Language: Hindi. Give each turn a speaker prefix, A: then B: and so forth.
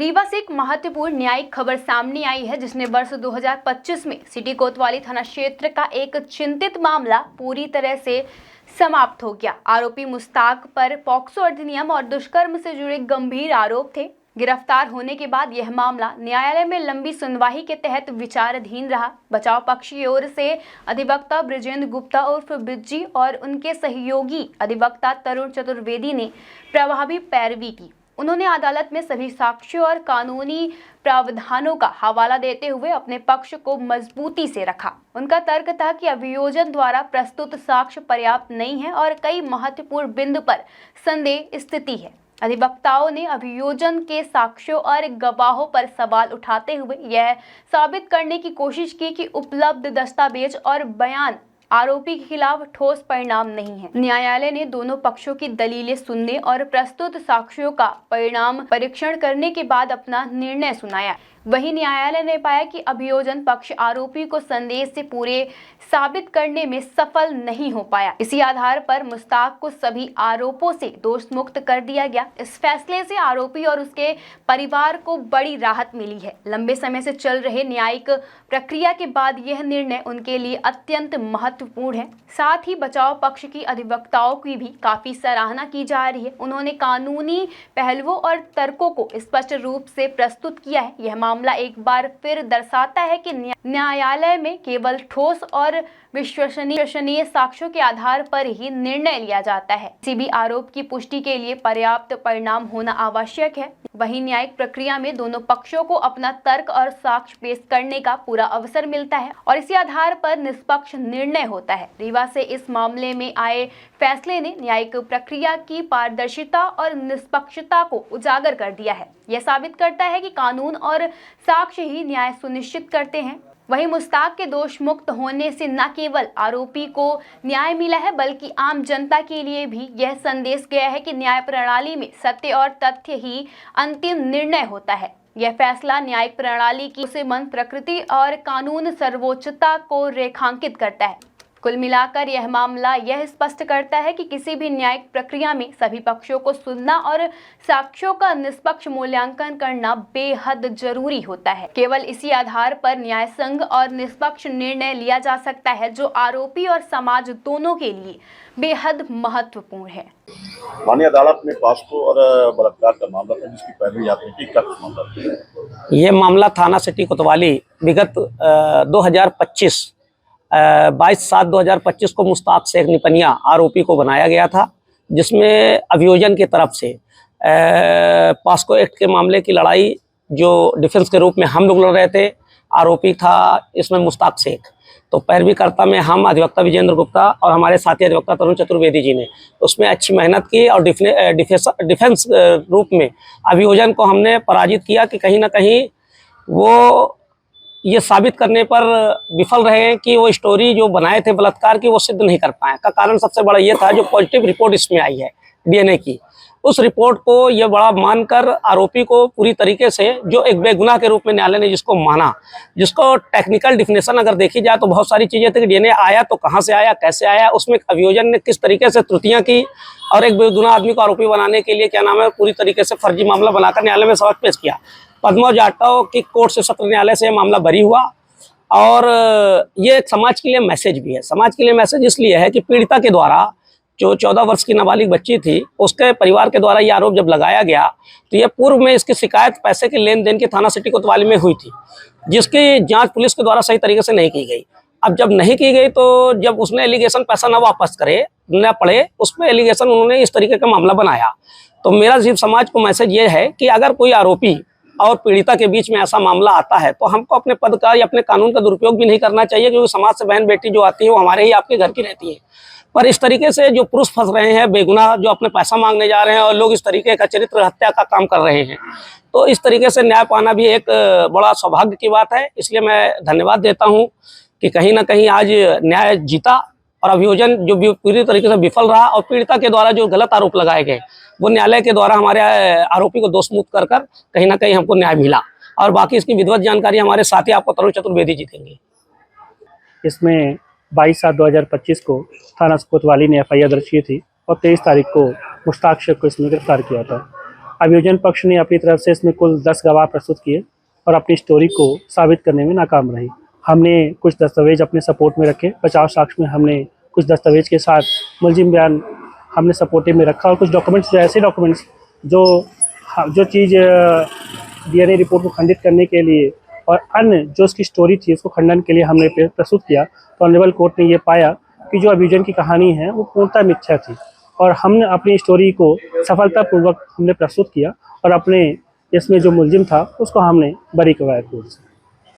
A: रीवा से एक महत्वपूर्ण न्यायिक खबर सामने आई है, जिसने वर्ष 2025 में सिटी कोतवाली थाना क्षेत्र का एक चिंतित मामला पूरी तरह से समाप्त हो गया। आरोपी मुश्ताक पर पॉक्सो अधिनियम और दुष्कर्म से जुड़े गंभीर आरोप थे। गिरफ्तार होने के बाद यह मामला न्यायालय में लंबी सुनवाई के तहत विचाराधीन रहा। बचाव पक्ष की ओर से अधिवक्ता ब्रिजेंद्र गुप्ता उर्फ बिज्जी और उनके सहयोगी अधिवक्ता तरुण चतुर्वेदी ने प्रभावी पैरवी की। उन्होंने अदालत में सभी साक्ष्यों और कानूनी प्रावधानों का हवाला देते हुए अपने पक्ष को मजबूती से रखा। उनका तर्क था कि अभियोजन द्वारा प्रस्तुत साक्ष्य पर्याप्त नहीं है और कई महत्वपूर्ण बिंदु पर संदेह स्थिति है। अधिवक्ताओं ने अभियोजन के साक्ष्यों और गवाहों पर सवाल उठाते हुए यह साबित करने की कोशिश की कि उपलब्ध दस्तावेज और बयान आरोपी के खिलाफ ठोस परिणाम नहीं है। न्यायालय ने दोनों पक्षों की दलीलें सुनने और प्रस्तुत साक्ष्यों का परिणाम परीक्षण करने के बाद अपना निर्णय सुनाया। वहीं न्यायालय ने पाया कि अभियोजन पक्ष आरोपी को संदेह से पूरे साबित करने में सफल नहीं हो पाया। इसी आधार पर मुश्ताक को सभी आरोपों से दोष मुक्त कर दिया गया। इस फैसले से आरोपी और उसके परिवार को बड़ी राहत मिली है। लंबे समय से चल रहे न्यायिक प्रक्रिया के बाद यह निर्णय उनके लिए अत्यंत महत्वपूर्ण है। साथ ही बचाव पक्ष की अधिवक्ताओं की भी काफी सराहना की जा रही है। उन्होंने कानूनी पहलुओं और तर्कों को स्पष्ट रूप से प्रस्तुत किया है। यह मामला एक बार फिर दर्शाता है कि न्यायालय में केवल ठोस और विश्वसनीय साक्ष्यों के आधार पर ही निर्णय लिया जाता है। किसी भी आरोप की पुष्टि के लिए पर्याप्त परिणाम होना आवश्यक है। वहीं न्यायिक प्रक्रिया में दोनों पक्षों को अपना तर्क और साक्ष्य पेश करने का पूरा अवसर मिलता है और इसी आधार पर निष्पक्ष निर्णय होता है। रीवा से इस मामले में आए फैसले ने न्यायिक प्रक्रिया की पारदर्शिता और निष्पक्षता को उजागर कर दिया है। यह साबित करता है कि कानून और साक्ष्य ही न्याय सुनिश्चित करते हैं। वहीं मुश्ताक के दोष मुक्त होने से न केवल आरोपी को न्याय मिला है, बल्कि आम जनता के लिए भी यह संदेश गया है कि न्याय प्रणाली में सत्य और तथ्य ही अंतिम निर्णय होता है। यह फैसला न्यायिक प्रणाली की भरोसेमंद प्रकृति और कानून सर्वोच्चता को रेखांकित करता है। कुल मिलाकर यह मामला यह स्पष्ट करता है कि किसी भी न्यायिक प्रक्रिया में सभी पक्षों को सुनना और साक्ष्यों का निष्पक्ष मूल्यांकन करना बेहद जरूरी होता है। केवल इसी आधार पर न्याय संग और निष्पक्ष निर्णय लिया जा सकता है, जो आरोपी और समाज दोनों के लिए बेहद महत्वपूर्ण है।
B: माननीय अदालत में पॉक्सो और बलात्कार का मामला था, जिसकी पैरवी आपने की। क्या मामला था?
C: ये मामला थाना सिटी कोतवाली विगत 22/7/2025 को मुश्ताक शेख निपनिया आरोपी को बनाया गया था, जिसमें अभियोजन की तरफ से पॉक्सो एक्ट के मामले की लड़ाई जो डिफेंस के रूप में हम लोग लड़ रहे थे। आरोपी था इसमें मुश्ताक शेख, तो पैरवीकर्ता में हम अधिवक्ता विजेंद्र गुप्ता और हमारे साथी अधिवक्ता तरुण चतुर्वेदी जी ने उसमें अच्छी मेहनत की और डिफेंस रूप में अभियोजन को हमने पराजित किया कि कहीं ना कहीं वो ये साबित करने पर विफल रहे हैं कि वो स्टोरी जो बनाए थे बलात्कार की वो सिद्ध नहीं कर पाए। का कारण सबसे बड़ा ये था जो पॉजिटिव रिपोर्ट इसमें आई है डीएनए की, उस रिपोर्ट को ये बड़ा मानकर आरोपी को पूरी तरीके से जो एक बेगुनाह के रूप में न्यायालय ने जिसको माना, जिसको टेक्निकल डिफिनेशन अगर देखी जाए तो बहुत सारी चीज़ें थी कि डीएनए आया तो कहाँ से आया, कैसे आया, उसमें अभियोजन ने किस तरीके से त्रुटियाँ की और एक बेगुनाह आदमी को आरोपी बनाने के लिए क्या नाम है पूरी तरीके से फर्जी मामला बनाकर न्यायालय में सबक पेश किया। पद्मा जाटव की कोर्ट से सत्र न्यायालय से मामला बरी हुआ और ये एक समाज के लिए मैसेज भी है। समाज के लिए मैसेज इसलिए है कि पीड़िता के द्वारा जो 14 वर्ष की नाबालिग बच्ची थी, उसके परिवार के द्वारा ये आरोप जब लगाया गया तो ये पूर्व में इसकी शिकायत पैसे के लेन देन की थाना सिटी कोतवाली में हुई थी, जिसकी जांच पुलिस के द्वारा सही तरीके से नहीं की गई। अब जब नहीं की गई तो जब उसने एलिगेशन पैसा न वापस करे न पड़े, उसमें एलिगेशन उन्होंने इस तरीके का मामला बनाया। तो मेरा सिर्फ समाज को मैसेज ये है कि अगर कोई आरोपी और पीड़िता के बीच में ऐसा मामला आता है तो हमको अपने पद का या अपने कानून का दुरुपयोग भी नहीं करना चाहिए, क्योंकि समाज से बहन बेटी जो आती है वो हमारे ही आपके घर की रहती है। पर इस तरीके से जो पुरुष फंस रहे हैं बेगुनाह, जो अपने पैसा मांगने जा रहे हैं और लोग इस तरीके का चरित्र हत्या का काम कर रहे हैं, तो इस तरीके से न्याय पाना भी एक बड़ा सौभाग्य की बात है। इसलिए मैं धन्यवाद देता हूँ कि कहीं ना कहीं आज न्याय जीता और अभियोजन जो पूरी तरीके से विफल रहा और पीड़िता के द्वारा जो गलत आरोप लगाए गए वो न्यायालय के द्वारा हमारे आरोपी को दोषमुक्त कर कहीं ना कहीं हमको न्याय मिला। और बाकी इसकी विधिवत जानकारी हमारे साथी आपको तरुण चतुर्वेदी जी देंगे।
D: इसमें 22/7/2025 को थाना कोतवाली ने FIR दर्ज की थी और 23 तारीख को मुश्ताक शेख को इसमें गिरफ्तार किया था। अभियोजन पक्ष ने अपनी तरफ से इसमें कुल 10 गवाह प्रस्तुत किए और अपनी स्टोरी को साबित करने में नाकाम रही। हमने कुछ दस्तावेज अपने सपोर्ट में रखे, 50 साक्ष्य में हमने कुछ दस्तावेज के साथ मुलजिम बयान हमने सपोर्टिव में रखा और कुछ डॉक्यूमेंट्स, ऐसे डॉक्यूमेंट्स जो चीज़ DNA रिपोर्ट को खंडित करने के लिए और अन्य जो उसकी स्टोरी थी उसको खंडन के लिए हमने प्रस्तुत किया। तो ऑनरेबल कोर्ट ने ये पाया कि जो अभियोजन की कहानी है वो पूर्णतः मिथ्या थी और हमने अपनी स्टोरी को सफलतापूर्वक हमने प्रस्तुत किया और अपने इसमें जो मुलजिम था उसको हमने बरी करवाया कोर्ट से।